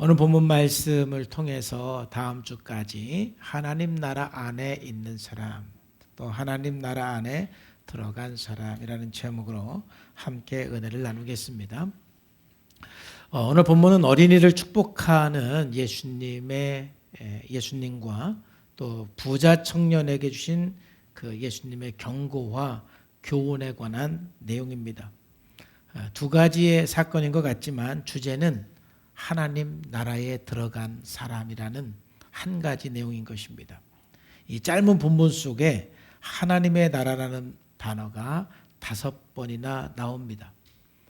오늘 본문 말씀을 통해서 다음 주까지 하나님 나라 안에 있는 사람, 또 하나님 나라 안에 들어간 사람이라는 제목으로 함께 은혜를 나누겠습니다. 오늘 본문은 어린이를 축복하는 예수님과 또 부자 청년에게 주신 그 예수님의 경고와 교훈에 관한 내용입니다. 두 가지의 사건인 것 같지만 주제는 하나님 나라에 들어간 사람이라는 한 가지 내용인 것입니다. 이 짧은 본문 속에 하나님의 나라라는 단어가 5번이나 나옵니다.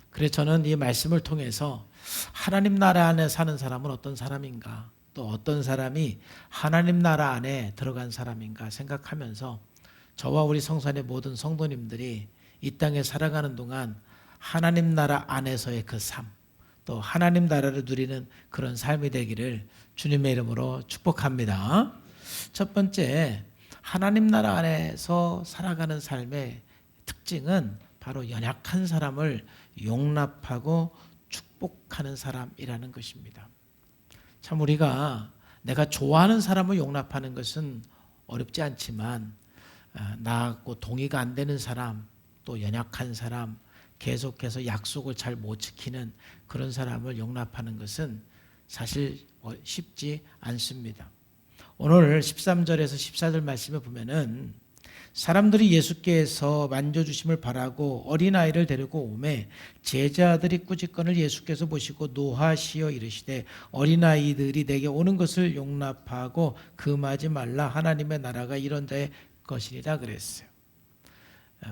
그래서 저는 이 말씀을 통해서 하나님 나라 안에 사는 사람은 어떤 사람인가, 또 어떤 사람이 하나님 나라 안에 들어간 사람인가 생각하면서 저와 우리 성산의 모든 성도님들이 이 땅에 살아가는 동안 하나님 나라 안에서의 그 삶, 또 하나님 나라를 누리는 그런 삶이 되기를 주님의 이름으로 축복합니다. 첫 번째, 하나님 나라 안에서 살아가는 삶의 특징은 바로 연약한 사람을 용납하고 축복하는 사람이라는 것입니다. 참 우리가 내가 좋아하는 사람을 용납하는 것은 어렵지 않지만 나하고 동의가 안 되는 사람, 또 연약한 사람, 계속해서 약속을 잘 못 지키는 그런 사람을 용납하는 것은 사실 쉽지 않습니다. 오늘 13절에서 14절 말씀에 보면은 사람들이 예수께서 만져주심을 바라고 어린아이를 데리고 오매 제자들이 꾸짖건을 예수께서 보시고 노하시어 이르시되 어린아이들이 내게 오는 것을 용납하고 금하지 말라. 하나님의 나라가 이런 자의 것이니라 그랬어요.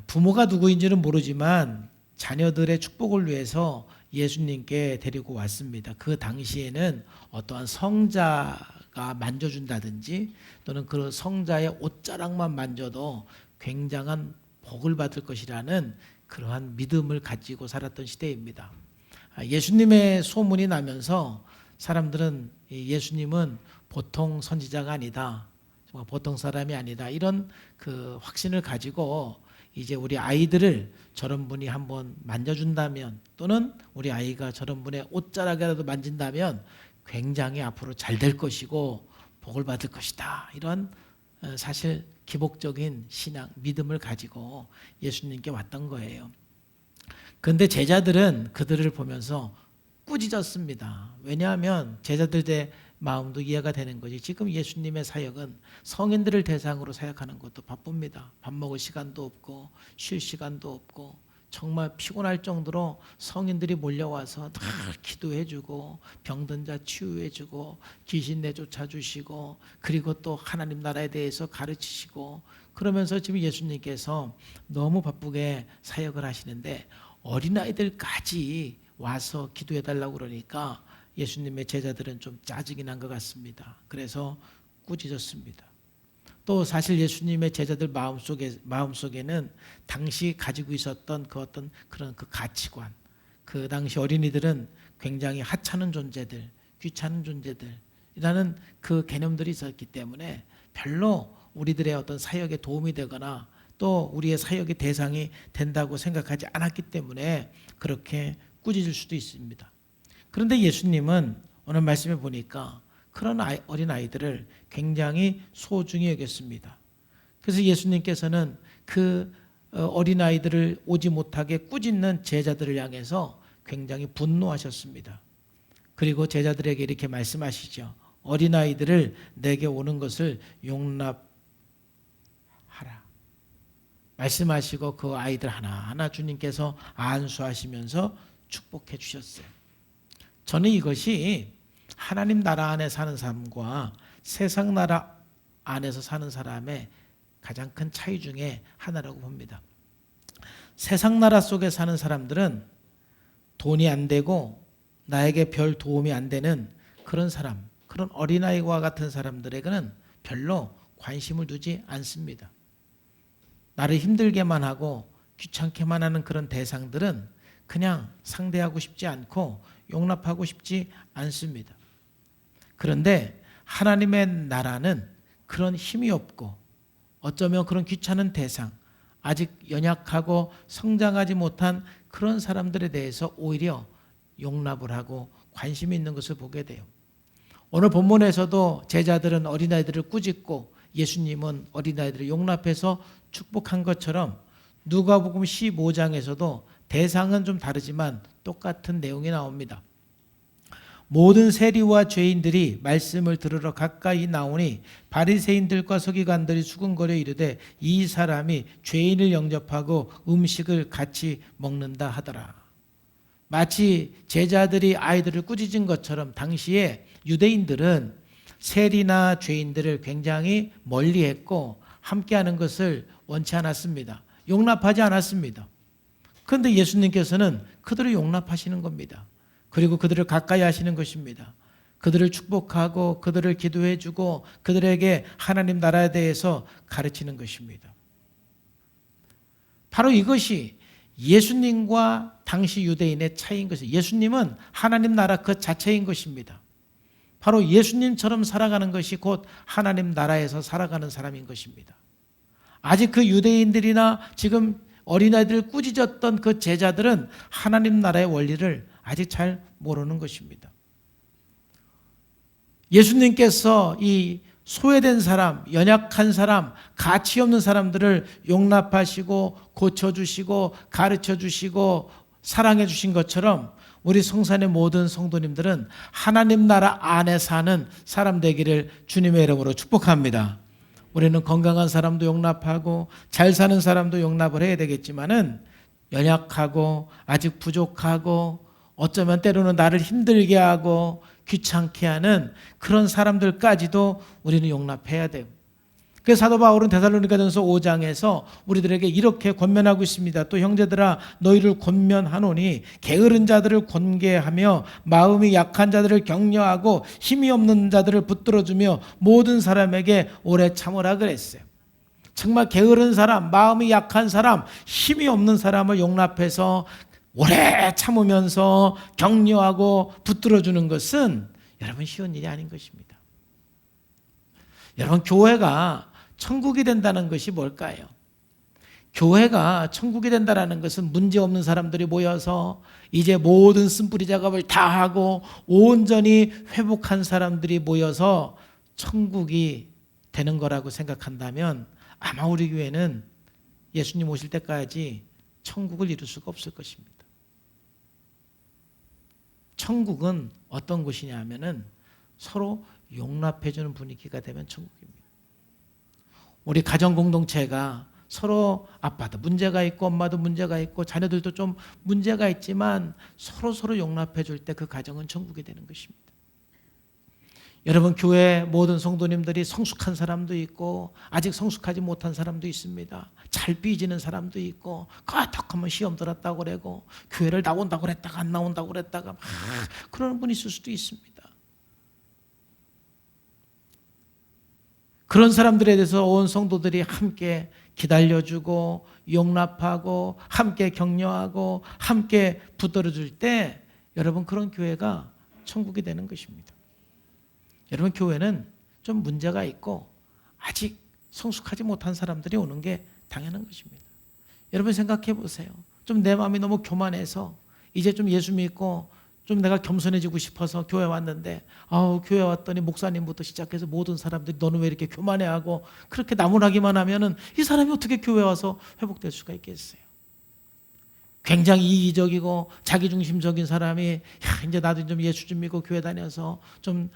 부모가 누구인지는 모르지만 자녀들의 축복을 위해서 예수님께 데리고 왔습니다. 그 당시에는 어떠한 성자가 만져준다든지 또는 그 성자의 옷자락만 만져도 굉장한 복을 받을 것이라는 그러한 믿음을 가지고 살았던 시대입니다. 예수님의 소문이 나면서 사람들은 예수님은 보통 선지자가 아니다, 정말 보통 사람이 아니다, 이런 그 확신을 가지고 이제 우리 아이들을 저런 분이 한번 만져준다면 또는 우리 아이가 저런 분의 옷자락이라도 만진다면 굉장히 앞으로 잘 될 것이고 복을 받을 것이다, 이런 사실 기복적인 신앙, 믿음을 가지고 예수님께 왔던 거예요. 그런데 제자들은 그들을 보면서 꾸짖었습니다. 왜냐하면 제자들의 마음도 이해가 되는 거지. 지금 예수님의 사역은 성인들을 대상으로 사역하는 것도 바쁩니다. 밥 먹을 시간도 없고 쉴 시간도 없고 정말 피곤할 정도로 성인들이 몰려와서 다 기도해주고 병든 자 치유해주고 귀신 내쫓아주시고 그리고 또 하나님 나라에 대해서 가르치시고 그러면서 지금 예수님께서 너무 바쁘게 사역을 하시는데 어린아이들까지 와서 기도해달라고 그러니까 예수님의 제자들은 좀 짜증이 난 것 같습니다. 그래서 꾸짖었습니다. 또 사실 예수님의 제자들 마음속에는 당시 가지고 있었던 그 어떤 그런 그 가치관, 그 당시 어린이들은 굉장히 하찮은 존재들, 귀찮은 존재들이라는 그 개념들이 있었기 때문에 별로 우리들의 어떤 사역에 도움이 되거나 또 우리의 사역의 대상이 된다고 생각하지 않았기 때문에 그렇게 꾸짖을 수도 있습니다. 그런데 예수님은 오늘 말씀에 보니까 그런 어린아이들을 굉장히 소중히 여겼습니다. 그래서 예수님께서는 그 어린아이들을 오지 못하게 꾸짖는 제자들을 향해서 굉장히 분노하셨습니다. 그리고 제자들에게 이렇게 말씀하시죠. 어린아이들을 내게 오는 것을 용납하라. 말씀하시고 그 아이들 하나하나 주님께서 안수하시면서 축복해 주셨어요. 저는 이것이 하나님 나라 안에 사는 사람과 세상 나라 안에서 사는 사람의 가장 큰 차이 중에 하나라고 봅니다. 세상 나라 속에 사는 사람들은 돈이 안 되고 나에게 별 도움이 안 되는 그런 사람, 그런 어린아이와 같은 사람들에게는 별로 관심을 두지 않습니다. 나를 힘들게만 하고 귀찮게만 하는 그런 대상들은 그냥 상대하고 싶지 않고 용납하고 싶지 않습니다. 그런데 하나님의 나라는 그런 힘이 없고 어쩌면 그런 귀찮은 대상, 아직 연약하고 성장하지 못한 그런 사람들에 대해서 오히려 용납을 하고 관심이 있는 것을 보게 돼요. 오늘 본문에서도 제자들은 어린아이들을 꾸짖고 예수님은 어린아이들을 용납해서 축복한 것처럼 누가복음 15장에서도 대상은 좀 다르지만 똑같은 내용이 나옵니다. 모든 세리와 죄인들이 말씀을 들으러 가까이 나오니 바리새인들과 서기관들이 수군거려 이르되 이 사람이 죄인을 영접하고 음식을 같이 먹는다 하더라. 마치 제자들이 아이들을 꾸짖은 것처럼 당시에 유대인들은 세리나 죄인들을 굉장히 멀리했고 함께하는 것을 원치 않았습니다. 용납하지 않았습니다. 그런데 예수님께서는 그들을 용납하시는 겁니다. 그리고 그들을 가까이 하시는 것입니다. 그들을 축복하고 그들을 기도해 주고 그들에게 하나님 나라에 대해서 가르치는 것입니다. 바로 이것이 예수님과 당시 유대인의 차이인 것이에요. 예수님은 하나님 나라 그 자체인 것입니다. 바로 예수님처럼 살아가는 것이 곧 하나님 나라에서 살아가는 사람인 것입니다. 아직 그 유대인들이나 지금 어린아이들을 꾸짖었던 그 제자들은 하나님 나라의 원리를 아직 잘 모르는 것입니다. 예수님께서 이 소외된 사람, 연약한 사람, 가치 없는 사람들을 용납하시고 고쳐주시고 가르쳐주시고 사랑해주신 것처럼 우리 성산의 모든 성도님들은 하나님 나라 안에 사는 사람 되기를 주님의 이름으로 축복합니다. 우리는 건강한 사람도 용납하고 잘 사는 사람도 용납을 해야 되겠지만은 연약하고 아직 부족하고 어쩌면 때로는 나를 힘들게 하고 귀찮게 하는 그런 사람들까지도 우리는 용납해야 돼요. 그래서 사도 바울은 데살로니가전서 5장에서 우리들에게 이렇게 권면하고 있습니다. 또 형제들아 너희를 권면하노니 게으른 자들을 권계하며 마음이 약한 자들을 격려하고 힘이 없는 자들을 붙들어주며 모든 사람에게 오래 참으라 그랬어요. 정말 게으른 사람, 마음이 약한 사람, 힘이 없는 사람을 용납해서 오래 참으면서 격려하고 붙들어주는 것은 여러분 쉬운 일이 아닌 것입니다. 여러분 교회가 천국이 된다는 것이 뭘까요? 교회가 천국이 된다는 것은 문제없는 사람들이 모여서 이제 모든 쓴뿌리 작업을 다 하고 온전히 회복한 사람들이 모여서 천국이 되는 거라고 생각한다면 아마 우리 교회는 예수님 오실 때까지 천국을 이룰 수가 없을 것입니다. 천국은 어떤 곳이냐 하면은 서로 용납해주는 분위기가 되면 천국입니다. 우리 가정 공동체가 서로 아빠도 문제가 있고 엄마도 문제가 있고 자녀들도 좀 문제가 있지만 서로 용납해 줄 때 그 가정은 천국이 되는 것입니다. 여러분 교회 모든 성도님들이 성숙한 사람도 있고 아직 성숙하지 못한 사람도 있습니다. 잘 삐지는 사람도 있고 까딱하면 시험 들었다고 그러고 교회를 나온다고 그랬다가 안 나온다고 그랬다가 막 그러는 분이 있을 수도 있습니다. 그런 사람들에 대해서 온 성도들이 함께 기다려주고 용납하고 함께 격려하고 함께 붙들어줄 때 여러분 그런 교회가 천국이 되는 것입니다. 여러분 교회는 좀 문제가 있고 아직 성숙하지 못한 사람들이 오는 게 당연한 것입니다. 여러분 생각해 보세요. 좀 내 마음이 너무 교만해서 이제 좀 예수 믿고 좀 내가 겸손해지고 싶어서 교회 왔는데 교회 왔더니 목사님부터 시작해서 모든 사람들이 너는 왜 이렇게 교만해하고 그렇게 나무라기만 하면은 이 사람이 어떻게 교회 와서 회복될 수가 있겠어요? 굉장히 이기적이고 자기중심적인 사람이 이제 나도 좀 예수 좀 믿고 교회 다녀서 좀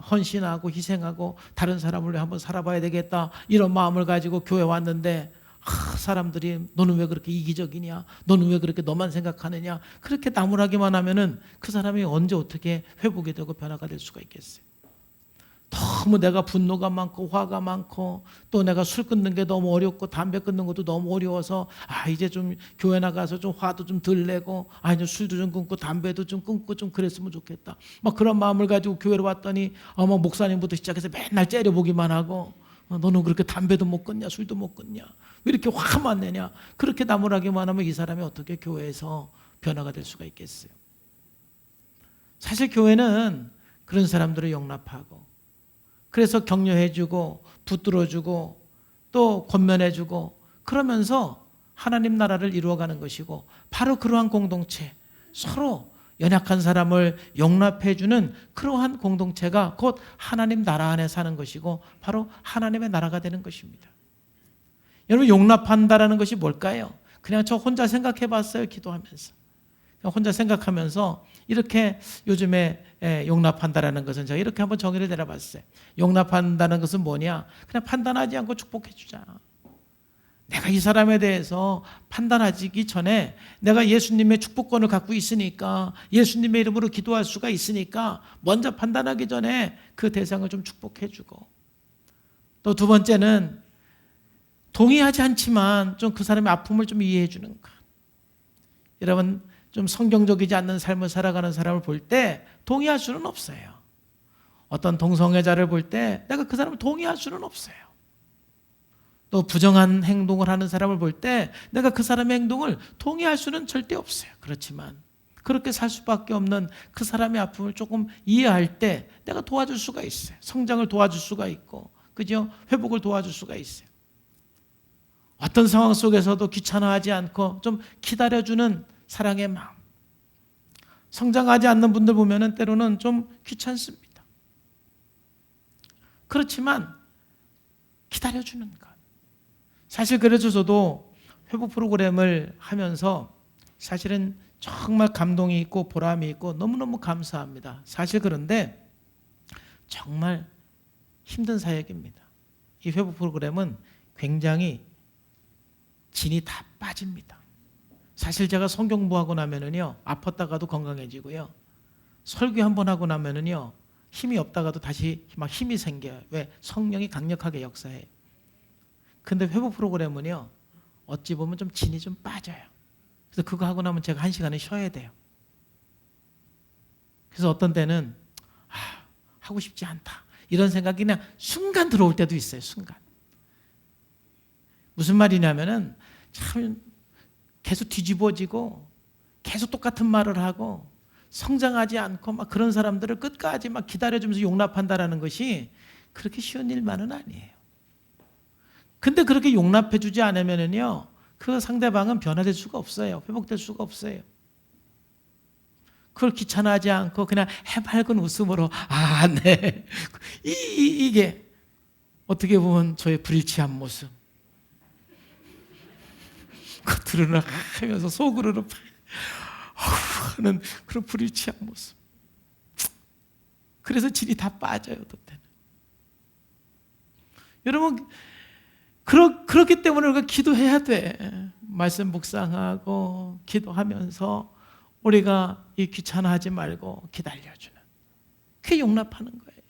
헌신하고 희생하고 다른 사람을 위해 한번 살아봐야 되겠다 이런 마음을 가지고 교회 왔는데 사람들이 너는 왜 그렇게 이기적이냐, 너는 왜 그렇게 너만 생각하느냐 그렇게 나무라기만 하면은 그 사람이 언제 어떻게 회복이 되고 변화가 될 수가 있겠어요? 너무 내가 분노가 많고 화가 많고 또 내가 술 끊는 게 너무 어렵고 담배 끊는 것도 너무 어려워서 이제 좀 교회 나가서 좀 화도 좀 덜 내고 이제 술도 좀 끊고 담배도 좀 끊고 좀 그랬으면 좋겠다 막 그런 마음을 가지고 교회로 왔더니 목사님부터 시작해서 맨날 째려보기만 하고 너는 그렇게 담배도 못 끊냐 술도 못 끊냐 왜 이렇게 화만 내냐 그렇게 나무라기만 하면 이 사람이 어떻게 교회에서 변화가 될 수가 있겠어요? 사실 교회는 그런 사람들을 용납하고 그래서 격려해주고 붙들어주고 또 권면해주고 그러면서 하나님 나라를 이루어가는 것이고 바로 그러한 공동체 서로 연약한 사람을 용납해주는 그러한 공동체가 곧 하나님 나라 안에 사는 것이고 바로 하나님의 나라가 되는 것입니다. 여러분, 용납한다라는 것이 뭘까요? 그냥 저 혼자 생각해 봤어요. 기도하면서. 그냥 혼자 생각하면서 이렇게 요즘에 용납한다라는 것은 제가 이렇게 한번 정의를 내려봤어요. 용납한다는 것은 뭐냐? 그냥 판단하지 않고 축복해 주자. 내가 이 사람에 대해서 판단하기 전에 내가 예수님의 축복권을 갖고 있으니까, 예수님의 이름으로 기도할 수가 있으니까 먼저 판단하기 전에 그 대상을 좀 축복해 주고, 또 두 번째는 동의하지 않지만 좀 그 사람의 아픔을 좀 이해해 주는 것. 여러분, 좀 성경적이지 않는 삶을 살아가는 사람을 볼 때 동의할 수는 없어요. 어떤 동성애자를 볼 때 내가 그 사람을 동의할 수는 없어요. 또 부정한 행동을 하는 사람을 볼 때 내가 그 사람의 행동을 동의할 수는 절대 없어요. 그렇지만 그렇게 살 수밖에 없는 그 사람의 아픔을 조금 이해할 때 내가 도와줄 수가 있어요. 성장을 도와줄 수가 있고, 그죠? 회복을 도와줄 수가 있어요. 어떤 상황 속에서도 귀찮아하지 않고 좀 기다려주는 사랑의 마음. 성장하지 않는 분들 보면은 때로는 좀 귀찮습니다. 그렇지만 기다려주는 것. 사실 그래서 저도 회복 프로그램을 하면서 사실은 정말 감동이 있고 보람이 있고 너무너무 감사합니다. 사실 그런데 정말 힘든 사역입니다. 이 회복 프로그램은 굉장히 진이 다 빠집니다. 사실 제가 성경 공부하고 나면은요, 아팠다가도 건강해지고요, 설교 한번 하고 나면은요, 힘이 없다가도 다시 막 힘이 생겨요. 왜? 성령이 강력하게 역사해요. 근데 회복 프로그램은요, 어찌 보면 좀 진이 좀 빠져요. 그래서 그거 하고 나면 제가 1시간은 쉬어야 돼요. 그래서 어떤 때는 하고 싶지 않다, 이런 생각이 그냥 순간 들어올 때도 있어요. 순간. 무슨 말이냐면은 참 계속 뒤집어지고 계속 똑같은 말을 하고 성장하지 않고 막 그런 사람들을 끝까지 막 기다려주면서 용납한다라는 것이 그렇게 쉬운 일만은 아니에요. 근데 그렇게 용납해주지 않으면은요, 그 상대방은 변화될 수가 없어요. 회복될 수가 없어요. 그걸 귀찮아하지 않고 그냥 해맑은 웃음으로 네. 이게 어떻게 보면 저의 불일치한 모습. 겉으로는 하면서 속으로는 하는 그런 불일치한 모습. 그래서 진이 다 빠져요, 그때는. 여러분, 그렇기 때문에 우리가 기도해야 돼. 말씀 묵상하고 기도하면서 우리가 이 귀찮아하지 말고 기다려주는, 그게 용납하는 거예요.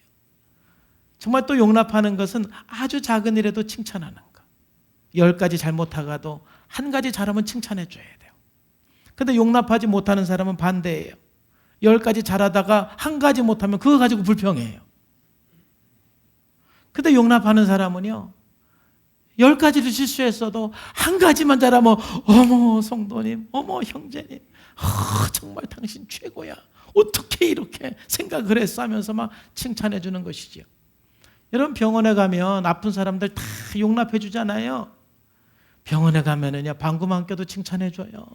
정말 또 용납하는 것은 아주 작은 일에도 칭찬하는 거. 10가지 잘못하가도 1가지 잘하면 칭찬해 줘야 돼요. 근데 용납하지 못하는 사람은 반대예요. 10가지 잘하다가 1가지 못하면 그거 가지고 불평해요. 근데 용납하는 사람은요, 10가지를 실수했어도 1가지만 잘하면 어머 성도님, 어머 형제님, 정말 당신 최고야, 어떻게 이렇게 생각을 했어 하면서 막 칭찬해 주는 것이죠. 여러분, 병원에 가면 아픈 사람들 다 용납해 주잖아요. 병원에 가면은요, 방구만 껴도 칭찬해 줘요.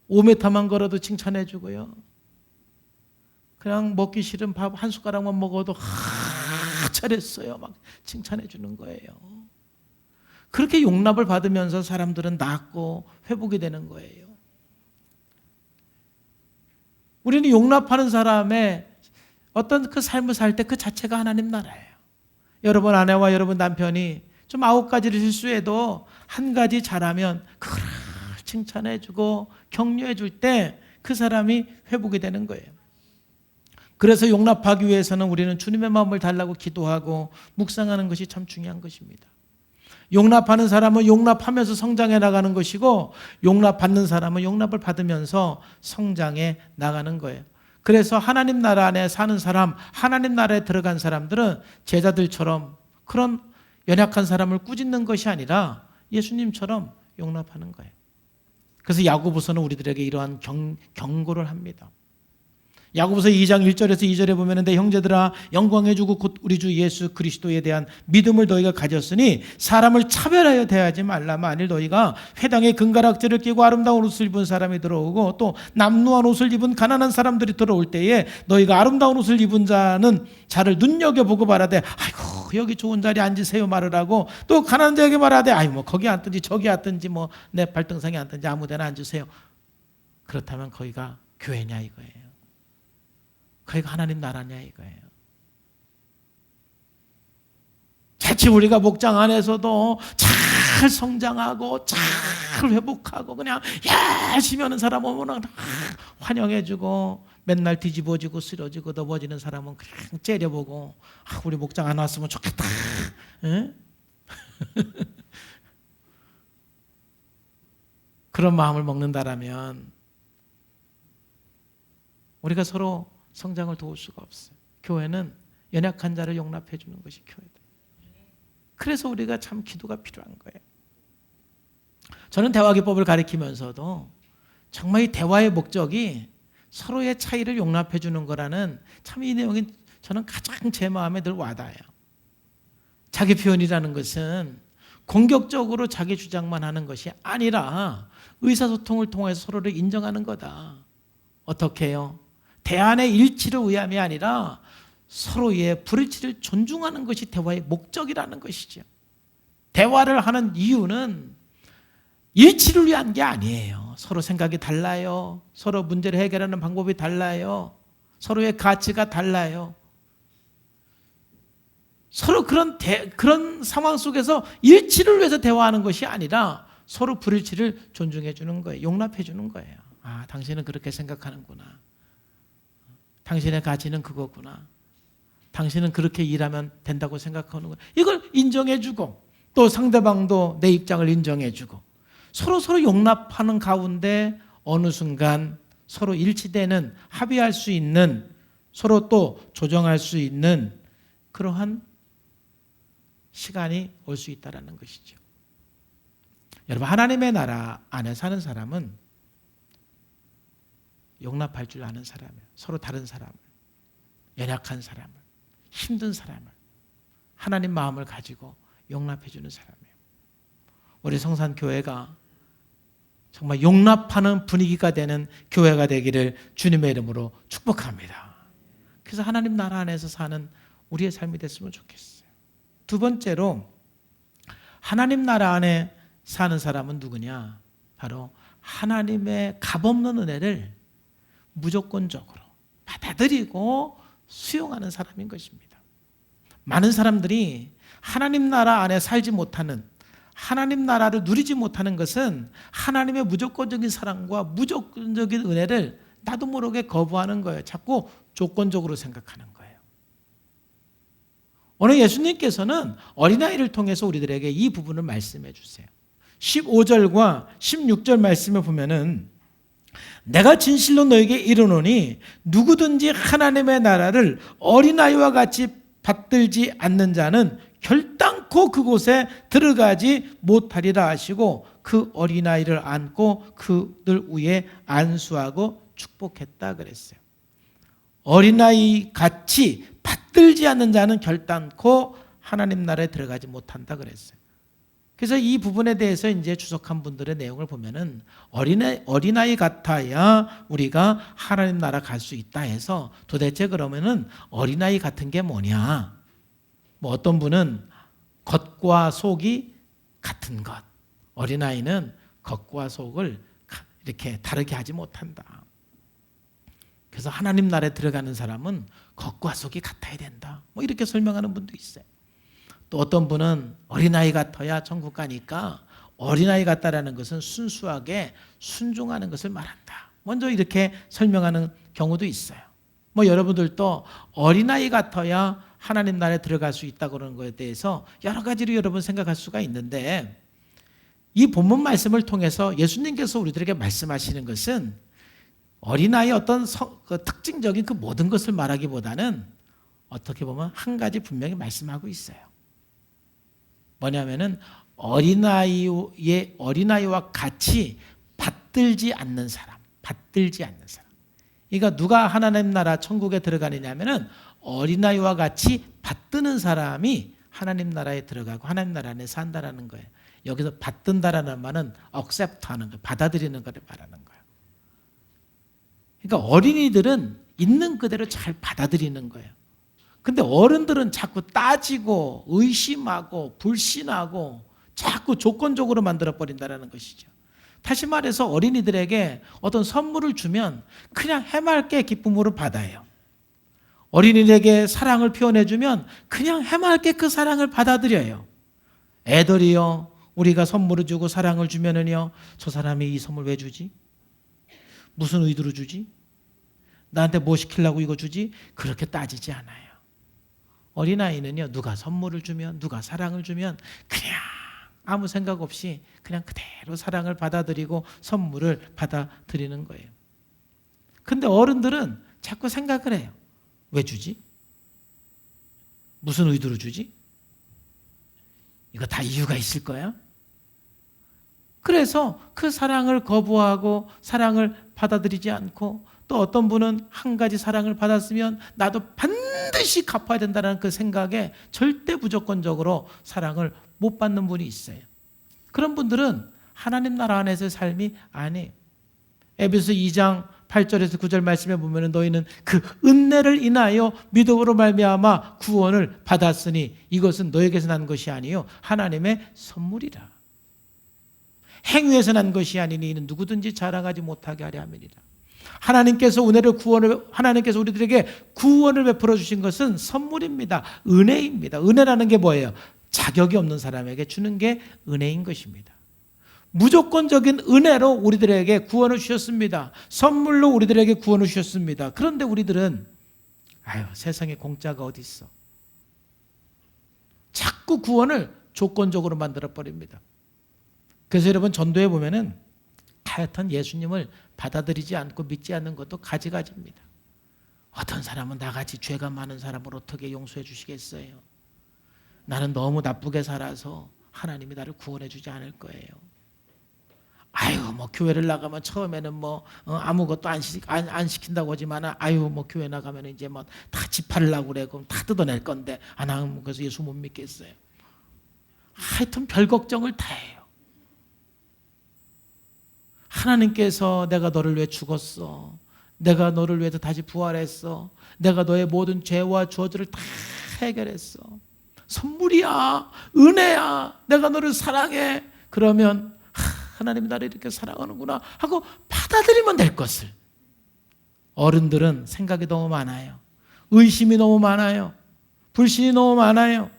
5m만 걸어도 칭찬해 주고요. 그냥 먹기 싫은 밥 1숟가락만 먹어도 잘했어요, 막 칭찬해 주는 거예요. 그렇게 용납을 받으면서 사람들은 낫고 회복이 되는 거예요. 우리는 용납하는 사람의 어떤 그 삶을 살 때 그 자체가 하나님 나라예요. 여러분 아내와 여러분 남편이 좀 9가지를 실수해도 1가지 잘하면 그걸 칭찬해 주고 격려해 줄 때 그 사람이 회복이 되는 거예요. 그래서 용납하기 위해서는 우리는 주님의 마음을 달라고 기도하고 묵상하는 것이 참 중요한 것입니다. 용납하는 사람은 용납하면서 성장해 나가는 것이고, 용납받는 사람은 용납을 받으면서 성장해 나가는 거예요. 그래서 하나님 나라 안에 사는 사람, 하나님 나라에 들어간 사람들은 제자들처럼 그런 연약한 사람을 꾸짖는 것이 아니라 예수님처럼 용납하는 거예요. 그래서 야고보서는 우리들에게 이러한 경고를 합니다. 야고보서 2장 1절에서 2절에 보면 내 형제들아 영광에 주고 곧 우리 주 예수 그리스도에 대한 믿음을 너희가 가졌으니 사람을 차별하여 대하지 말라. 만일 너희가 회당에 금가락지를 끼고 아름다운 옷을 입은 사람이 들어오고 또 남루한 옷을 입은 가난한 사람들이 들어올 때에 너희가 아름다운 옷을 입은 자를 눈여겨보고 말하되 아이고 여기 좋은 자리에 앉으세요 말을 하고 또 가난한 자에게 말하되 아이 뭐 거기 앉든지 저기 앉든지 뭐 내 발등상에 앉든지 아무 데나 앉으세요. 그렇다면 거기가 교회냐 이거예요. 거기가 하나님 나라냐 이거예요. 자칫 우리가 목장 안에서도 잘 성장하고 잘 회복하고 그냥 열심히 하는 사람 오면 환영해주고 맨날 뒤집어지고 쓰러지고 넘어지는 사람은 그냥 째려보고 우리 목장 안 왔으면 좋겠다. 그런 마음을 먹는다라면 우리가 서로 성장을 도울 수가 없어요. 교회는 연약한 자를 용납해 주는 것이 교회다. 그래서 우리가 참 기도가 필요한 거예요. 저는 대화기법을 가르치면서도 정말 이 대화의 목적이 서로의 차이를 용납해 주는 거라는 참 이 내용이 저는 가장 제 마음에 늘 와닿아요. 자기 표현이라는 것은 공격적으로 자기 주장만 하는 것이 아니라 의사소통을 통해서 서로를 인정하는 거다. 어떻게 해요? 대안의 일치를 위함이 아니라 서로의 불일치를 존중하는 것이 대화의 목적이라는 것이죠. 대화를 하는 이유는 일치를 위한 게 아니에요. 서로 생각이 달라요. 서로 문제를 해결하는 방법이 달라요. 서로의 가치가 달라요. 서로 그런 상황 속에서 일치를 위해서 대화하는 것이 아니라 서로 불일치를 존중해 주는 거예요. 용납해 주는 거예요. 아, 당신은 그렇게 생각하는구나. 당신의 가치는 그거구나. 당신은 그렇게 일하면 된다고 생각하는 거야. 이걸 인정해주고 또 상대방도 내 입장을 인정해주고 서로 용납하는 가운데 어느 순간 서로 일치되는 합의할 수 있는 서로 또 조정할 수 있는 그러한 시간이 올 수 있다는 것이죠. 여러분 하나님의 나라 안에 사는 사람은 용납할 줄 아는 사람이에요. 서로 다른 사람을, 연약한 사람을, 힘든 사람을 하나님 마음을 가지고 용납해 주는 사람이에요. 우리 성산교회가 정말 용납하는 분위기가 되는 교회가 되기를 주님의 이름으로 축복합니다. 그래서 하나님 나라 안에서 사는 우리의 삶이 됐으면 좋겠어요. 두 번째로 하나님 나라 안에 사는 사람은 누구냐? 바로 하나님의 값없는 은혜를 무조건적으로 받아들이고 수용하는 사람인 것입니다. 많은 사람들이 하나님 나라 안에 살지 못하는, 하나님 나라를 누리지 못하는 것은 하나님의 무조건적인 사랑과 무조건적인 은혜를 나도 모르게 거부하는 거예요. 자꾸 조건적으로 생각하는 거예요. 오늘 예수님께서는 어린아이를 통해서 우리들에게 이 부분을 말씀해 주세요. 15절과 16절 말씀을 보면은 내가 진실로 너에게 이르노니 누구든지 하나님의 나라를 어린아이와 같이 받들지 않는 자는 결단코 그곳에 들어가지 못하리라 하시고 그 어린아이를 안고 그들 위에 안수하고 축복했다 그랬어요. 어린아이 같이 받들지 않는 자는 결단코 하나님 나라에 들어가지 못한다 그랬어요. 그래서 이 부분에 대해서 이제 주석한 분들의 내용을 보면은 어린아이 같아야 우리가 하나님 나라 갈 수 있다 해서 도대체 그러면은 어린아이 같은 게 뭐냐? 뭐 어떤 분은 겉과 속이 같은 것. 어린아이는 겉과 속을 이렇게 다르게 하지 못한다. 그래서 하나님 나라에 들어가는 사람은 겉과 속이 같아야 된다. 뭐 이렇게 설명하는 분도 있어요. 또 어떤 분은 어린아이 같아야 천국 가니까 어린아이 같다라는 것은 순수하게 순종하는 것을 말한다. 먼저 이렇게 설명하는 경우도 있어요. 뭐 여러분들도 어린아이 같아야 하나님 나라에 들어갈 수 있다고 그러는 것에 대해서 여러 가지로 여러분 생각할 수가 있는데 이 본문 말씀을 통해서 예수님께서 우리들에게 말씀하시는 것은 어린아이의 어떤 특징적인 그 모든 것을 말하기보다는 어떻게 보면 한 가지 분명히 말씀하고 있어요. 뭐냐면은 어린아이와 같이 받들지 않는 사람. 그러니까 누가 하나님 나라 천국에 들어가느냐면은 어린아이와 같이 받드는 사람이 하나님 나라에 들어가고 하나님 나라 안에 산다라는 거예요. 여기서 받든다라는 말은 accept 하는 거예요. 받아들이는 것을 말하는 거예요. 그러니까 어린이들은 있는 그대로 잘 받아들이는 거예요. 근데 어른들은 자꾸 따지고 의심하고 불신하고 자꾸 조건적으로 만들어버린다는 것이죠. 다시 말해서 어린이들에게 어떤 선물을 주면 그냥 해맑게 기쁨으로 받아요. 어린이들에게 사랑을 표현해주면 그냥 해맑게 그 사랑을 받아들여요. 애들이요, 우리가 선물을 주고 사랑을 주면은요, 저 사람이 이 선물 왜 주지? 무슨 의도로 주지? 나한테 뭐 시키려고 이거 주지? 그렇게 따지지 않아요. 어린아이는요, 누가 선물을 주면, 누가 사랑을 주면 그냥 아무 생각 없이 그냥 그대로 사랑을 받아들이고 선물을 받아들이는 거예요. 근데 어른들은 자꾸 생각을 해요. 왜 주지? 무슨 의도로 주지? 이거 다 이유가 있을 거야? 그래서 그 사랑을 거부하고 사랑을 받아들이지 않고, 또 어떤 분은 한 가지 사랑을 받았으면 나도 반드시 갚아야 된다는 그 생각에 절대 무조건적으로 사랑을 못 받는 분이 있어요. 그런 분들은 하나님 나라 안에서의 삶이 아니에요. 에베소 2장 8절에서 9절 말씀에 보면 너희는 그 은혜를 인하여 믿음으로 말미암아 구원을 받았으니 이것은 너에게서 난 것이 아니요 하나님의 선물이라. 행위에서 난 것이 아니니 이는 누구든지 자랑하지 못하게 하려 함이니라. 하나님께서 하나님께서 우리들에게 구원을 베풀어 주신 것은 선물입니다. 은혜입니다. 은혜라는 게 뭐예요? 자격이 없는 사람에게 주는 게 은혜인 것입니다. 무조건적인 은혜로 우리들에게 구원을 주셨습니다. 선물로 우리들에게 구원을 주셨습니다. 그런데 우리들은 세상에 공짜가 어디 있어? 자꾸 구원을 조건적으로 만들어버립니다. 그래서 여러분 전도에 보면은 하여튼 예수님을 받아들이지 않고 믿지 않는 것도 가지가지입니다. 어떤 사람은 나같이 죄가 많은 사람을 어떻게 용서해 주시겠어요? 나는 너무 나쁘게 살아서 하나님이 나를 구원해 주지 않을 거예요. 교회를 나가면 처음에는 아무것도 안 시킨다고 하지만 교회 나가면 이제 다 집하려고 그래. 그럼 다 뜯어낼 건데 나 그래서 예수 못 믿겠어요. 하여튼 별 걱정을 다 해요. 하나님께서 내가 너를 위해 죽었어. 내가 너를 위해서 다시 부활했어. 내가 너의 모든 죄와 저주를 다 해결했어. 선물이야. 은혜야. 내가 너를 사랑해. 그러면 하나님이 나를 이렇게 사랑하는구나 하고 받아들이면 될 것을. 어른들은 생각이 너무 많아요. 의심이 너무 많아요. 불신이 너무 많아요.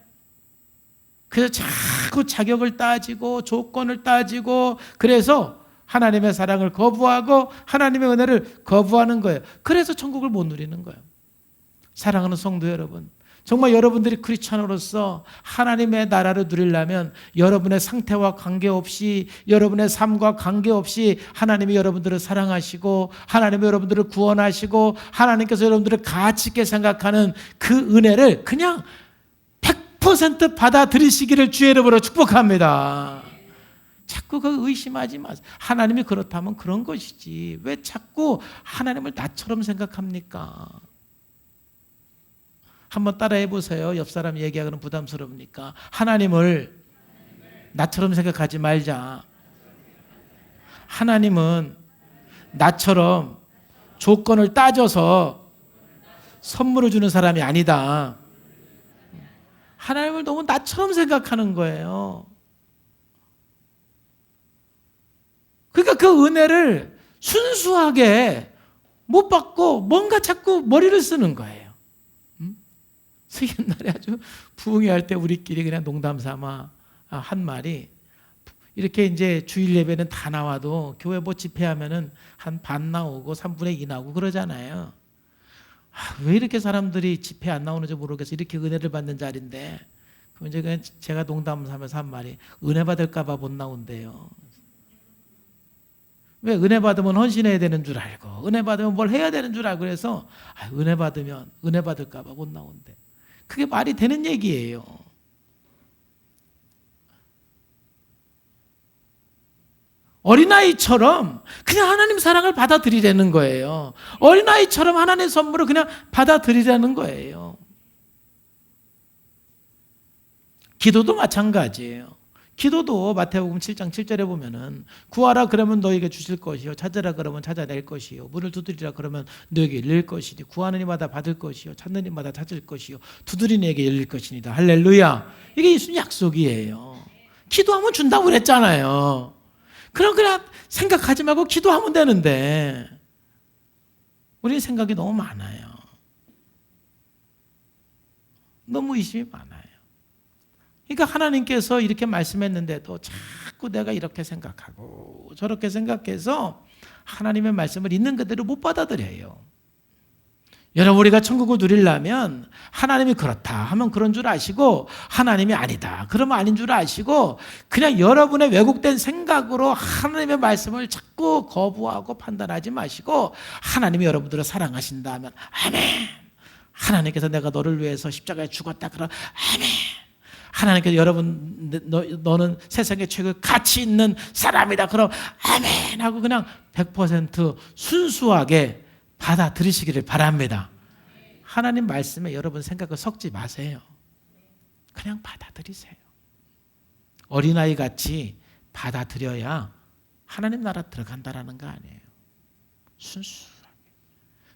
그래서 자꾸 자격을 따지고 조건을 따지고, 그래서 하나님의 사랑을 거부하고 하나님의 은혜를 거부하는 거예요. 그래서 천국을 못 누리는 거예요. 사랑하는 성도 여러분, 정말 여러분들이 크리스찬으로서 하나님의 나라를 누리려면 여러분의 상태와 관계없이, 여러분의 삶과 관계없이 하나님이 여러분들을 사랑하시고 하나님이 여러분들을 구원하시고 하나님께서 여러분들을 가치 있게 생각하는 그 은혜를 그냥 100% 받아들이시기를 주의 이름으로 축복합니다. 자꾸 그 의심하지 마세요. 하나님이 그렇다면 그런 것이지 왜 자꾸 하나님을 나처럼 생각합니까? 한번 따라해 보세요. 옆 사람 얘기하기는 부담스러우니까. 하나님을 나처럼 생각하지 말자. 하나님은 나처럼 조건을 따져서 선물을 주는 사람이 아니다. 하나님을 너무 나처럼 생각하는 거예요. 그러니까 그 은혜를 순수하게 못 받고 뭔가 자꾸 머리를 쓰는 거예요. 옛날에 아주 부흥회 때 우리끼리 그냥 농담 삼아 한 말이, 이렇게 이제 주일 예배는 다 나와도 교회 집회하면은 한 반 나오고 3분의 2 나오고 그러잖아요. 왜 이렇게 사람들이 집회 안 나오는지 모르겠어. 이렇게 은혜를 받는 자리인데. 그럼 이제 그냥 제가 농담 삼아서 한 말이, 은혜 받을까 봐 못 나온대요. 왜? 은혜 받으면 헌신해야 되는 줄 알고, 은혜 받으면 뭘 해야 되는 줄 알고, 그래서 은혜 받으면 은혜 받을까 봐 못 나온대. 그게 말이 되는 얘기예요. 어린아이처럼 그냥 하나님 사랑을 받아들이라는 거예요. 어린아이처럼 하나님의 선물을 그냥 받아들이라는 거예요. 기도도 마찬가지예요. 기도도 마태복음 7장 7절에 보면은 구하라 그러면 너에게 주실 것이요 찾으라 그러면 찾아낼 것이요 문을 두드리라 그러면 너에게 열릴 것이니 구하는 이마다 받을 것이요 찾는 이마다 찾을 것이요 두드리는 이에게 열릴 것이니다. 할렐루야. 이게 예수님 약속이에요. 기도하면 준다고 그랬잖아요. 그냥 생각하지 말고 기도하면 되는데 우리 생각이 너무 많아요. 너무 의심이 많아요. 그러니까 하나님께서 이렇게 말씀했는데도 자꾸 내가 이렇게 생각하고 저렇게 생각해서 하나님의 말씀을 있는 그대로 못 받아들여요. 여러분, 우리가 천국을 누리려면 하나님이 그렇다 하면 그런 줄 아시고 하나님이 아니다 그러면 아닌 줄 아시고 그냥 여러분의 왜곡된 생각으로 하나님의 말씀을 자꾸 거부하고 판단하지 마시고 하나님이 여러분들을 사랑하신다 하면 아멘. 하나님께서 내가 너를 위해서 십자가에 죽었다 그러면 아멘. 하나님께서 여러분 너는 세상에 최고 가치 있는 사람이다 그럼 아멘 하고 그냥 100% 순수하게 받아들이시기를 바랍니다. 하나님 말씀에 여러분 생각을 섞지 마세요. 그냥 받아들이세요. 어린아이 같이 받아들여야 하나님 나라 들어간다라는 거 아니에요. 순수하게.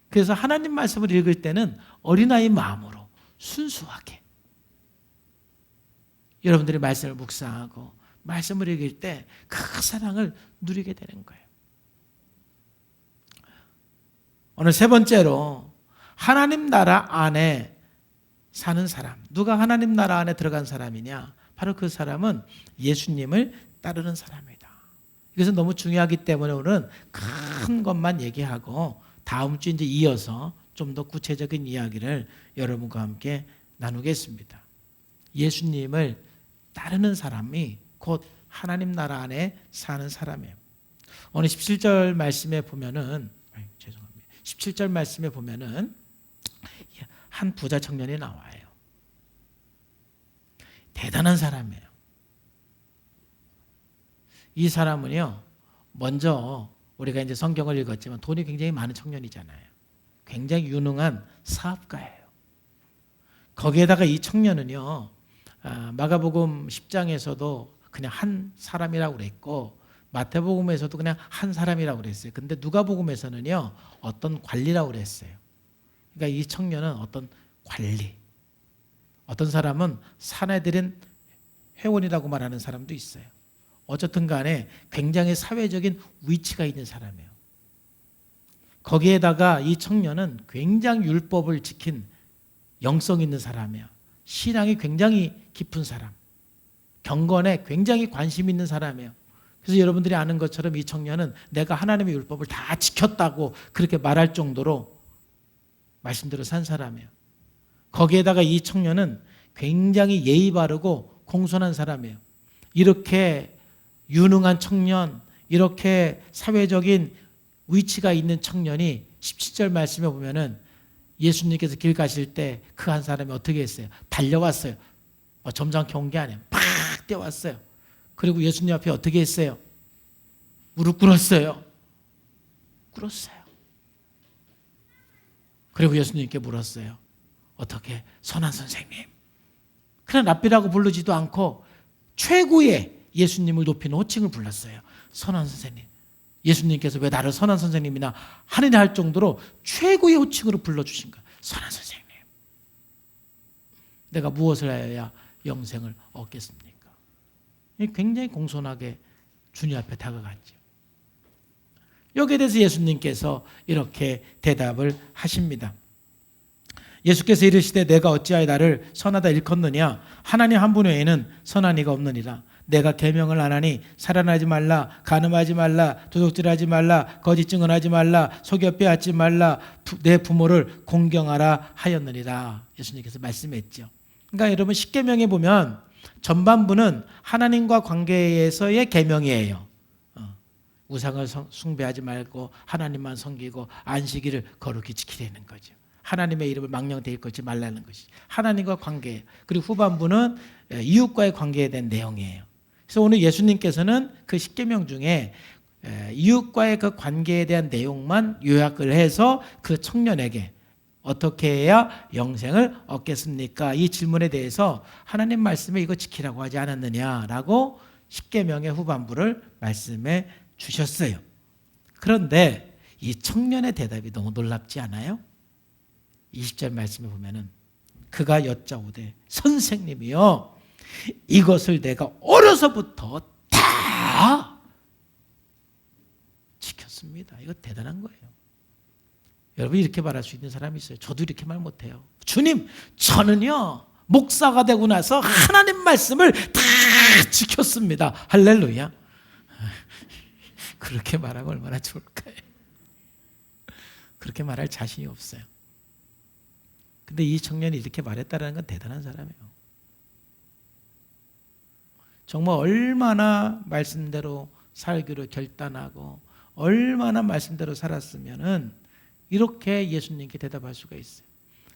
그래서 하나님 말씀을 읽을 때는 어린아이 마음으로 순수하게 여러분들이 말씀을 묵상하고 말씀을 읽을 때 그 사랑을 누리게 되는 거예요. 오늘 세 번째로 하나님 나라 안에 사는 사람. 누가 하나님 나라 안에 들어간 사람이냐? 바로 그 사람은 예수님을 따르는 사람이다. 이것은 너무 중요하기 때문에 오늘은 큰 것만 얘기하고 다음 주 이제 이어서 좀 더 구체적인 이야기를 여러분과 함께 나누겠습니다. 예수님을 따르는 사람이 곧 하나님 나라 안에 사는 사람이에요. 오늘 17절 말씀에 보면은 17절 말씀에 보면은 한 부자 청년이 나와요. 대단한 사람이에요. 이 사람은요, 먼저 우리가 이제 성경을 읽었지만 돈이 굉장히 많은 청년이잖아요. 굉장히 유능한 사업가예요. 거기에다가 이 청년은요, 마가복음 10장에서도 그냥 한 사람이라고 그랬고 마태복음에서도 그냥 한 사람이라고 그랬어요. 근데 누가복음에서는요 어떤 관리라고 그랬어요. 그러니까 이 청년은 어떤 관리, 어떤 사람은 사내들인 회원이라고 말하는 사람도 있어요. 어쨌든 간에 굉장히 사회적인 위치가 있는 사람이에요. 거기에다가 이 청년은 굉장히 율법을 지킨 영성 있는 사람이에요. 신앙이 굉장히 깊은 사람, 경건에 굉장히 관심 있는 사람이에요. 그래서 여러분들이 아는 것처럼 이 청년은 내가 하나님의 율법을 다 지켰다고 그렇게 말할 정도로 말씀대로 산 사람이에요. 거기에다가 이 청년은 굉장히 예의 바르고 공손한 사람이에요. 이렇게 유능한 청년, 이렇게 사회적인 위치가 있는 청년이 17절 말씀에 보면은 예수님께서 길 가실 때 그 한 사람이 어떻게 했어요? 달려왔어요. 점잖게 온 게 아니에요. 팍 뛰어왔어요. 그리고 예수님 앞에 어떻게 했어요? 무릎 꿇었어요. 꿇었어요. 그리고 예수님께 물었어요. 어떻게? 선한 선생님. 그냥 랍비라고 부르지도 않고 최고의 예수님을 높이는 호칭을 불렀어요. 선한 선생님. 예수님께서 왜 나를 선한 선생님이나 하느냐 할 정도로 최고의 호칭으로 불러주신 거예요. 선한 선생님. 내가 무엇을 하여야 영생을 얻겠습니까? 굉장히 공손하게 주님 앞에 다가갔죠. 여기에 대해서 예수님께서 이렇게 대답을 하십니다. 예수께서 이르시되 내가 어찌하여 나를 선하다 일컫느냐? 하나님 한 분 외에는 선한 이가 없느니라. 내가 계명을 안 하니 살인하지 말라, 간음하지 말라, 도둑질하지 말라, 거짓 증언하지 말라, 속여 빼앗지 말라, 내 부모를 공경하라 하였느니라. 예수님께서 말씀했죠. 그러니까 여러분 십계명에 보면 전반부는 하나님과 관계에서의 계명이에요. 우상을 숭배하지 말고 하나님만 섬기고 안식일을 거룩히 지키라는 거죠. 하나님의 이름을 망령되이 걸지 말라는 것이 하나님과 관계예요. 그리고 후반부는 이웃과의 관계에 대한 내용이에요. 그래서 오늘 예수님께서는 그 십계명 중에 이웃과의 그 관계에 대한 내용만 요약을 해서 그 청년에게 어떻게 해야 영생을 얻겠습니까? 이 질문에 대해서 하나님 말씀에 이거 지키라고 하지 않았느냐라고 십계명의 후반부를 말씀해 주셨어요. 그런데 이 청년의 대답이 너무 놀랍지 않아요? 20절 말씀에 보면은 그가 여짜오되 선생님이여 이것을 내가 어려서부터 다 지켰습니다. 이거 대단한 거예요. 여러분 이렇게 말할 수 있는 사람이 있어요. 저도 이렇게 말 못해요. 주님 저는요 목사가 되고 나서 하나님 말씀을 다 지켰습니다. 할렐루야. 그렇게 말하고 얼마나 좋을까요? 그렇게 말할 자신이 없어요. 근데 이 청년이 이렇게 말했다는 건 대단한 사람이에요. 정말 얼마나 말씀대로 살기로 결단하고 얼마나 말씀대로 살았으면은 이렇게 예수님께 대답할 수가 있어요.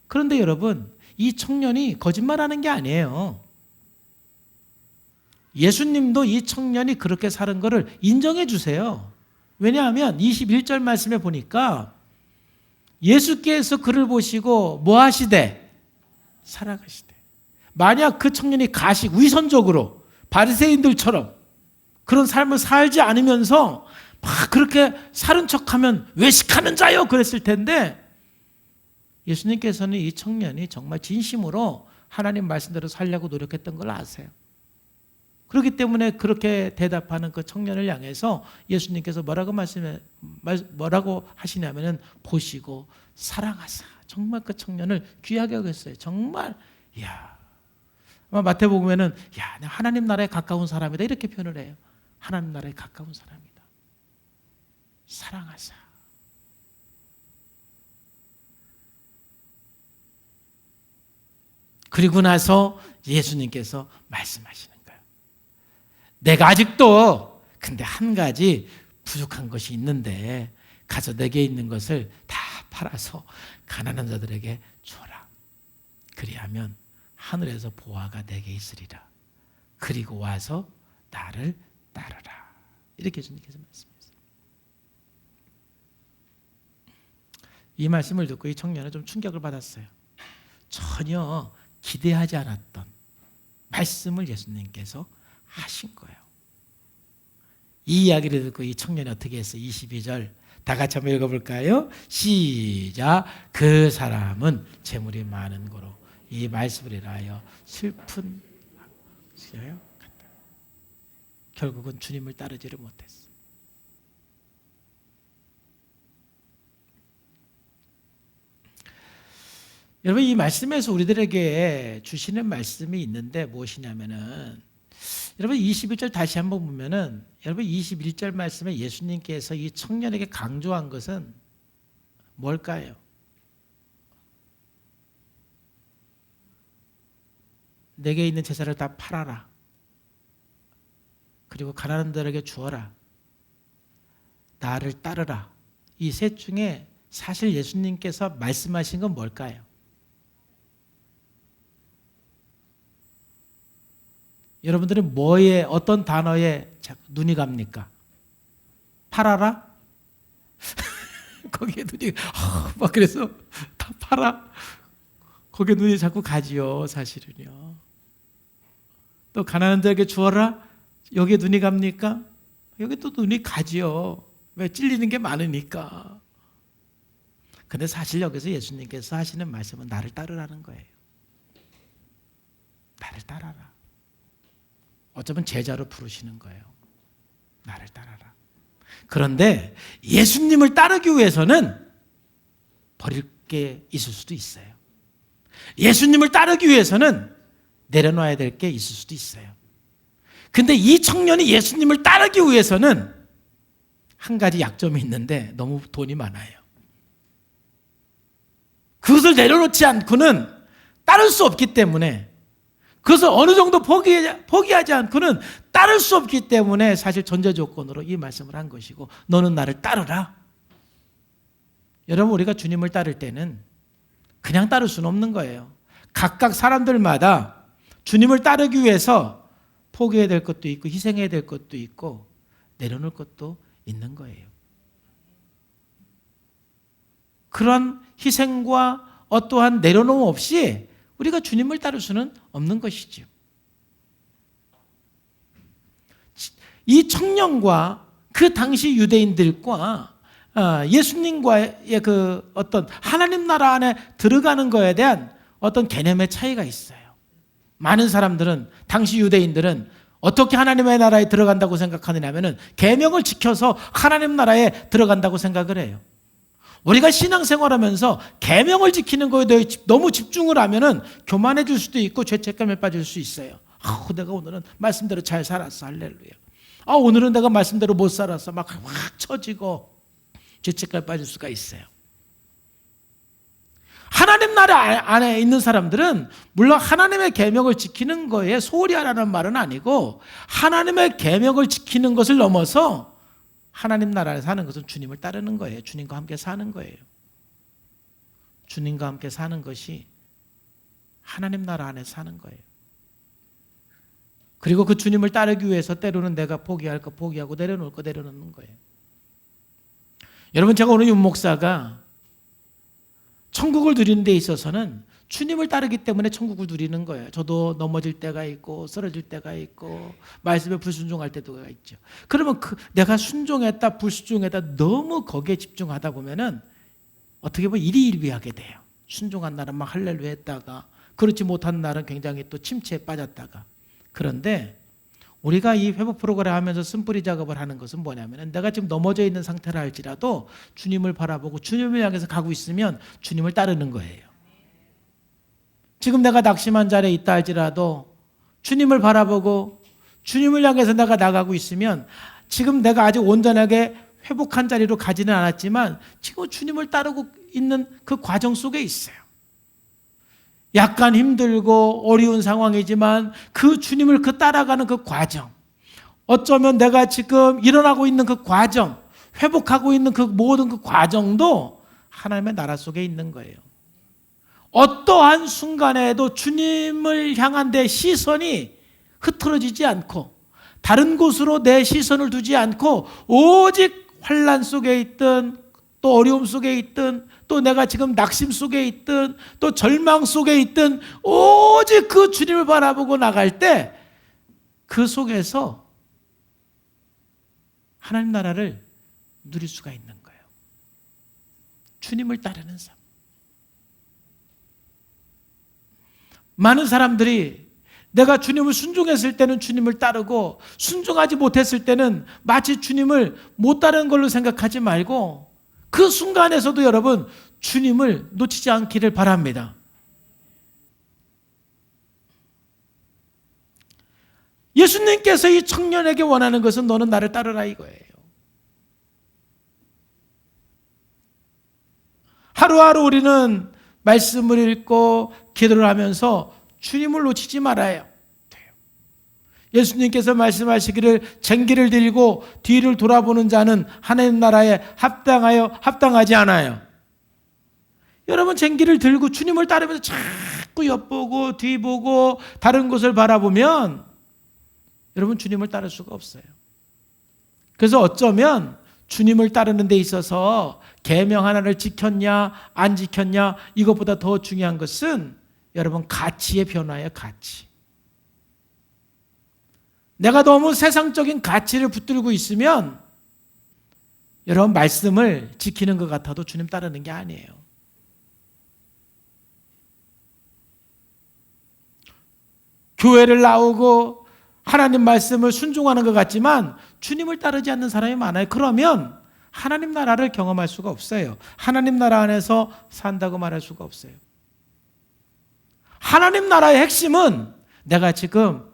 그런데 여러분, 이 청년이 거짓말하는 게 아니에요. 예수님도 이 청년이 그렇게 사는 것을 인정해 주세요. 왜냐하면 21절 말씀에 보니까 예수께서 그를 보시고 뭐 하시되? 살아가시되. 만약 그 청년이 위선적으로 바리새인들처럼 그런 삶을 살지 않으면서 막 그렇게 사는 척하면 외식하는 자요 그랬을 텐데 예수님께서는 이 청년이 정말 진심으로 하나님 말씀대로 살려고 노력했던 걸 아세요. 그렇기 때문에 그렇게 대답하는 그 청년을 향해서 예수님께서 뭐라고 하시냐면은 보시고 사랑하사. 정말 그 청년을 귀하게 여겼어요. 정말 이야. 아마 마태복음에는 야, 하나님 나라에 가까운 사람이다 이렇게 표현을 해요. 하나님 나라에 가까운 사람이다. 사랑하사. 그리고 나서 예수님께서 말씀하시는 거예요. 내가 아직도 근데 한 가지 부족한 것이 있는데 가서 내게 있는 것을 다 팔아서 가난한 자들에게 줘라. 그리하면 하늘에서 보화가 내게 있으리라. 그리고 와서 나를 따르라. 이렇게 예수님께서 말씀하셨어요. 이 말씀을 듣고 이 청년은 좀 충격을 받았어요. 전혀 기대하지 않았던 말씀을 예수님께서 하신 거예요. 이 이야기를 듣고 이 청년이 어떻게 했어요? 22절 다 같이 한번 읽어볼까요? 시작. 그 사람은 재물이 많은 거로 이 말씀을 인하여 슬픈 결국은 주님을 따르지를 못했어요. 여러분 이 말씀에서 우리들에게 주시는 말씀이 있는데 무엇이냐면은 여러분 21절 다시 한번 보면은 여러분 21절 말씀에 예수님께서 이 청년에게 강조한 것은 뭘까요? 내게 있는 재산을 다 팔아라. 그리고 가난한 자들에게 주어라. 나를 따르라. 이 셋 중에 사실 예수님께서 말씀하신 건 뭘까요? 여러분들은 뭐에 어떤 단어에 눈이 갑니까? 팔아라? 거기에 눈이 막 그래서 다 팔아? 거기에 눈이 자꾸 가지요 사실은요. 또 가난한 자에게 주어라? 여기에 눈이 갑니까? 여기 또 눈이 가지요. 왜? 찔리는 게 많으니까. 근데 사실 여기서 예수님께서 하시는 말씀은 나를 따르라는 거예요. 나를 따라라. 어쩌면 제자로 부르시는 거예요. 나를 따라라. 그런데 예수님을 따르기 위해서는 버릴 게 있을 수도 있어요. 예수님을 따르기 위해서는 내려놔야 될 게 있을 수도 있어요. 근데 이 청년이 예수님을 따르기 위해서는 한 가지 약점이 있는데 너무 돈이 많아요. 그것을 내려놓지 않고는 따를 수 없기 때문에 그것을 어느 정도 포기하지 않고는 따를 수 없기 때문에 사실 전제 조건으로 이 말씀을 한 것이고 너는 나를 따르라. 여러분 우리가 주님을 따를 때는 그냥 따를 수는 없는 거예요. 각각 사람들마다 주님을 따르기 위해서 포기해야 될 것도 있고 희생해야 될 것도 있고 내려놓을 것도 있는 거예요. 그런 희생과 어떠한 내려놓음 없이 우리가 주님을 따를 수는 없는 것이죠. 이 청년과 그 당시 유대인들과 예수님과의 그 어떤 하나님 나라 안에 들어가는 거에 대한 어떤 개념의 차이가 있어요. 많은 사람들은, 당시 유대인들은 어떻게 하나님의 나라에 들어간다고 생각하느냐면은 계명을 지켜서 하나님 나라에 들어간다고 생각을 해요. 우리가 신앙생활하면서 계명을 지키는 거에 대해 너무 집중을 하면은 교만해질 수도 있고 죄책감에 빠질 수 있어요. 내가 오늘은 말씀대로 잘 살았어, 할렐루야. 오늘은 내가 말씀대로 못 살았어, 막 확 처지고 죄책감에 빠질 수가 있어요. 하나님 나라 안에 있는 사람들은 물론 하나님의 계명을 지키는 거에 소홀히 하라는 말은 아니고, 하나님의 계명을 지키는 것을 넘어서 하나님 나라에 사는 것은 주님을 따르는 거예요. 주님과 함께 사는 거예요. 주님과 함께 사는 것이 하나님 나라 안에 사는 거예요. 그리고 그 주님을 따르기 위해서 때로는 내가 포기할 거 포기하고 내려놓을 거 내려놓는 거예요. 여러분, 제가 오늘 윤 목사가 천국을 누리는 데 있어서는 주님을 따르기 때문에 천국을 누리는 거예요. 저도 넘어질 때가 있고 쓰러질 때가 있고 말씀에 불순종할 때도 있죠. 그러면 내가 순종했다 불순종했다 너무 거기에 집중하다 보면은 어떻게 보면 일희일비하게 돼요. 순종한 날은 막 할렐루야 했다가 그렇지 못한 날은 굉장히 또 침체에 빠졌다가. 그런데 우리가 이 회복 프로그램 하면서 쓴뿌리 작업을 하는 것은 뭐냐면, 내가 지금 넘어져 있는 상태라 할지라도 주님을 바라보고 주님을 향해서 가고 있으면 주님을 따르는 거예요. 지금 내가 낙심한 자리에 있다 할지라도 주님을 바라보고 주님을 향해서 내가 나가고 있으면, 지금 내가 아직 온전하게 회복한 자리로 가지는 않았지만 지금 주님을 따르고 있는 그 과정 속에 있어요. 약간 힘들고 어려운 상황이지만 그 주님을 따라가는 그 과정, 어쩌면 내가 지금 일어나고 있는 그 과정, 회복하고 있는 그 모든 그 과정도 하나님의 나라 속에 있는 거예요. 어떠한 순간에도 주님을 향한 내 시선이 흐트러지지 않고 다른 곳으로 내 시선을 두지 않고 오직 환난 속에 있든 또 어려움 속에 있든 또 내가 지금 낙심 속에 있든 또 절망 속에 있든 오직 그 주님을 바라보고 나갈 때 그 속에서 하나님 나라를 누릴 수가 있는 거예요. 주님을 따르는 삶. 많은 사람들이 내가 주님을 순종했을 때는 주님을 따르고 순종하지 못했을 때는 마치 주님을 못 따르는 걸로 생각하지 말고 그 순간에서도 여러분 주님을 놓치지 않기를 바랍니다. 예수님께서 이 청년에게 원하는 것은 너는 나를 따르라 이거예요. 하루하루 우리는 말씀을 읽고 기도를 하면서 주님을 놓치지 말아야 돼요. 예수님께서 말씀하시기를 쟁기를 들고 뒤를 돌아보는 자는 하나님 나라에 합당하지 않아요. 여러분, 쟁기를 들고 주님을 따르면서 자꾸 엿보고 뒤보고 다른 곳을 바라보면 여러분 주님을 따를 수가 없어요. 그래서 어쩌면 주님을 따르는 데 있어서 계명 하나를 지켰냐 안 지켰냐 이것보다 더 중요한 것은 여러분 가치의 변화예요. 가치. 내가 너무 세상적인 가치를 붙들고 있으면 여러분 말씀을 지키는 것 같아도 주님 따르는 게 아니에요. 교회를 나오고 하나님 말씀을 순종하는 것 같지만 주님을 따르지 않는 사람이 많아요. 그러면 하나님 나라를 경험할 수가 없어요. 하나님 나라 안에서 산다고 말할 수가 없어요. 하나님 나라의 핵심은 내가 지금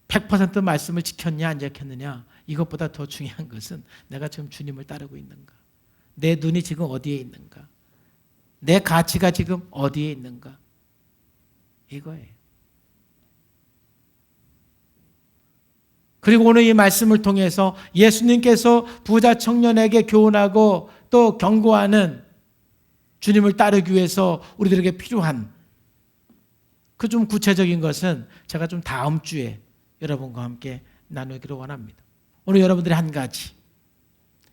100% 말씀을 지켰냐 안 지켰느냐 이것보다 더 중요한 것은 내가 지금 주님을 따르고 있는가, 내 눈이 지금 어디에 있는가, 내 가치가 지금 어디에 있는가, 이거예요. 그리고 오늘 이 말씀을 통해서 예수님께서 부자 청년에게 교훈하고 또 경고하는 주님을 따르기 위해서 우리들에게 필요한 그 좀 구체적인 것은 제가 좀 다음 주에 여러분과 함께 나누기를 원합니다. 오늘 여러분들이 한 가지,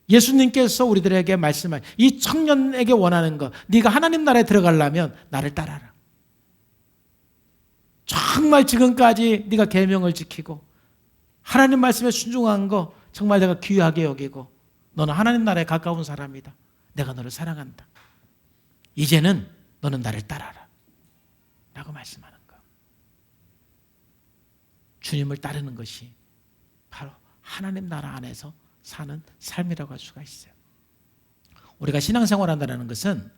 예수님께서 우리들에게 말씀하신 이 청년에게 원하는 것, 네가 하나님 나라에 들어가려면 나를 따라라. 정말 지금까지 네가 계명을 지키고 하나님 말씀에 순종한 거 정말 내가 귀하게 여기고 너는 하나님 나라에 가까운 사람이다. 내가 너를 사랑한다. 이제는 너는 나를 따라라 라고 말씀하는 거. 주님을 따르는 것이 바로 하나님 나라 안에서 사는 삶이라고 할 수가 있어요. 우리가 신앙생활 한다는 것은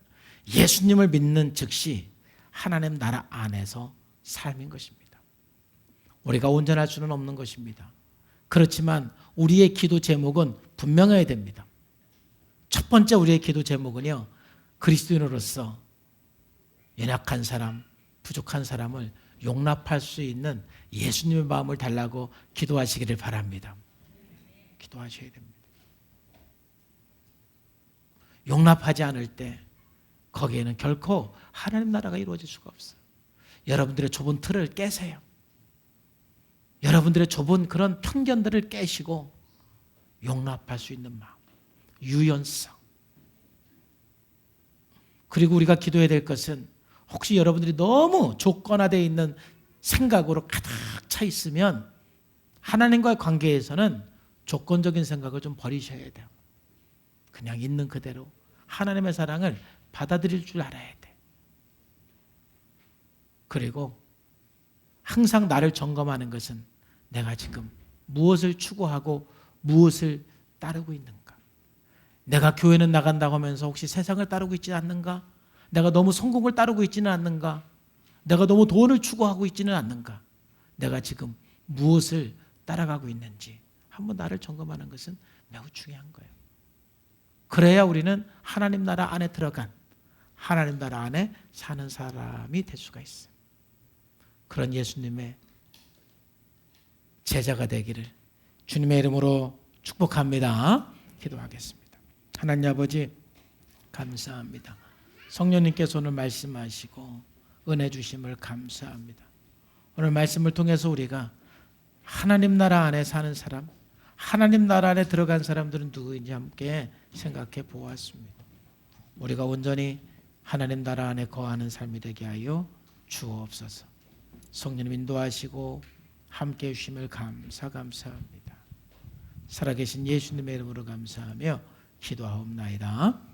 예수님을 믿는 즉시 하나님 나라 안에서 삶인 것입니다. 우리가 온전할 수는 없는 것입니다. 그렇지만 우리의 기도 제목은 분명해야 됩니다. 첫 번째 우리의 기도 제목은요, 그리스도인으로서 연약한 사람, 부족한 사람을 용납할 수 있는 예수님의 마음을 달라고 기도하시기를 바랍니다. 기도하셔야 됩니다. 용납하지 않을 때 거기에는 결코 하나님 나라가 이루어질 수가 없어요. 여러분들의 좁은 틀을 깨세요. 여러분들의 좁은 그런 편견들을 깨시고 용납할 수 있는 마음, 유연성. 그리고 우리가 기도해야 될 것은 혹시 여러분들이 너무 조건화되어 있는 생각으로 가득 차 있으면 하나님과의 관계에서는 조건적인 생각을 좀 버리셔야 돼요. 그냥 있는 그대로 하나님의 사랑을 받아들일 줄 알아야 돼. 그리고 항상 나를 점검하는 것은 내가 지금 무엇을 추구하고 무엇을 따르고 있는가. 내가 교회는 나간다고 하면서 혹시 세상을 따르고 있지 않는가? 내가 너무 성공을 따르고 있지는 않는가? 내가 너무 돈을 추구하고 있지는 않는가? 내가 지금 무엇을 따라가고 있는지 한번 나를 점검하는 것은 매우 중요한 거예요. 그래야 우리는 하나님 나라 안에 들어간 하나님 나라 안에 사는 사람이 될 수가 있어요. 그런 예수님의 제자가 되기를 주님의 이름으로 축복합니다. 기도하겠습니다. 하나님 아버지 감사합니다. 성령님께서 오늘 말씀하시고 은혜 주심을 감사합니다. 오늘 말씀을 통해서 우리가 하나님 나라 안에 사는 사람, 하나님 나라 안에 들어간 사람들은 누구인지 함께 생각해 보았습니다. 우리가 온전히 하나님 나라 안에 거하는 삶이 되게 하여 주옵소서. 성령님 인도하시고 함께 해주심을 감사합니다. 살아계신 예수님의 이름으로 감사하며 기도하옵나이다.